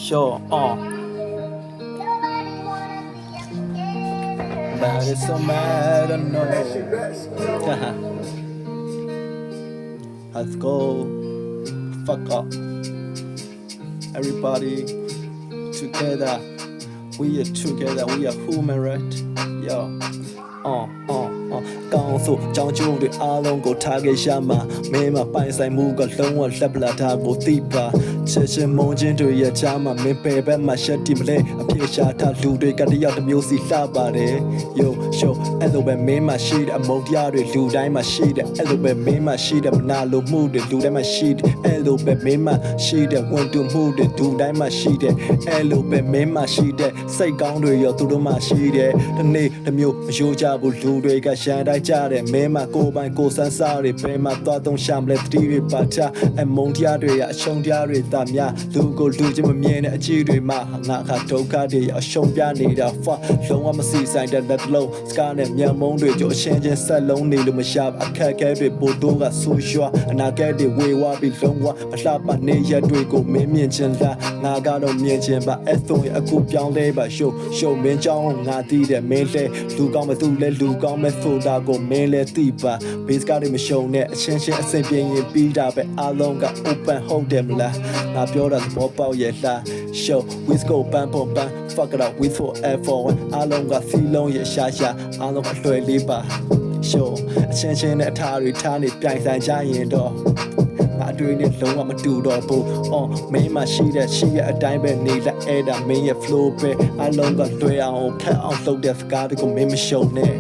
sure but it's so mad I know let's go fuck up everybody together we are together we are human right yo ကောင်းဆိုကြောင်းကျိုးတွေအားလုံးကိုထားခဲ့ရမှာမင်းမပိုင်ဆိုင်မှုကလုံးဝလက်ပလာတာကိုသိပါချက်ချင်းမုန်းချင်းတွေရချားမှာမင်းပယ်ဘက်မှာရှက်တီမလဲအပြေရှာထားလူတွေကတယောက်တစ်မျိုးစီလှပါတယ် yo show အဲ့လိုပဲမင်းမရှိတဲ့အမုန်းတရားတွေလူတိုင်းမှာရှိတယ်အဲ့လိုပဲမင်းမရှိတဲ့မနာလိုမှုတွေလူတိုင်းမှာရှိတယ်အဲ့လိုပဲမင်းမရှိတဲ့ဝန်တူမှုတွေလူတိုင်းမှာရှိတယ်အဲ့လိုပဲမင်းမရှိတဲ့စိတ်ကောင်းတွေရောသူတို့မှာရှိတယ်ဒီနေ့တစ်မျိုးမယိုးကြဘူးလူတွေကရှမ်းတိုင်းကြတယ်မင်းမကိုပိုင်ကိုစန်းစားတွေဘယ်မှာသွားသုံးရှာမလဲတတိတွေပါချအမုန်းတရားတွေရအရှုံးတရားတွေတာများလူကိုလူချင်းမမြင်တဲ့အကြည့်တွေမှာငါခါဒုက္ခတွေအရှုံးပြနေတာ fuck လုံးဝမစီဆိုင်တဲ့လက်လုံးစကားနဲ့မြန်မုန်းတွေကြိုအချင်းချင်းဆက်လုံးနေလို့မရအခက်အခဲတွေပို့တော့ကဆူရွှာအနာဂတ်တွေဝေဝါပြီးလုံးဝမလှပနေရတွေကိုမင်းမြင်ချင်လားငါကတော့မြင်ချင်ပါအဲ့ဆိုရင်အခုပြောင်းလဲပါရှုံမင်းကြောင်းငါသိတယ်မင်းလဲလူကောင်းမသူလဲလူကောင်းမဲ့ဆိုတာကိုမင်းလဲသိပါ base ကတွေမရှုံနဲ့အချင်းချင်းအစိမ့်ပြင်းရင်ပြီးတာပဲအားလုံးက open ဟုတ်တယ်မလားငါပြောတာသဘောပေါက်ရဲ့လား show we go bang bang bang fuck it up with forever အားလုံးကစီလုံးရဲ့ရှာအားလုံးအလွယ်လေးပါ show အချင်းချင်းနဲ့အထားတွေထားနေပြိုင်ဆိုင်ကြရင်တော့အတွေ့နဲ့လုံးဝမတူတော့ဘူးမင်းမရှိတဲ့အတိုင်းပဲနေလိုက်အဲ့ဒါမင်းရဲ့ flow ပဲအားလုံးကလွယ်အောင်ခက်အောင်လုပ်တဲ့စကားတွေကိုမင်းမရှုံနဲ့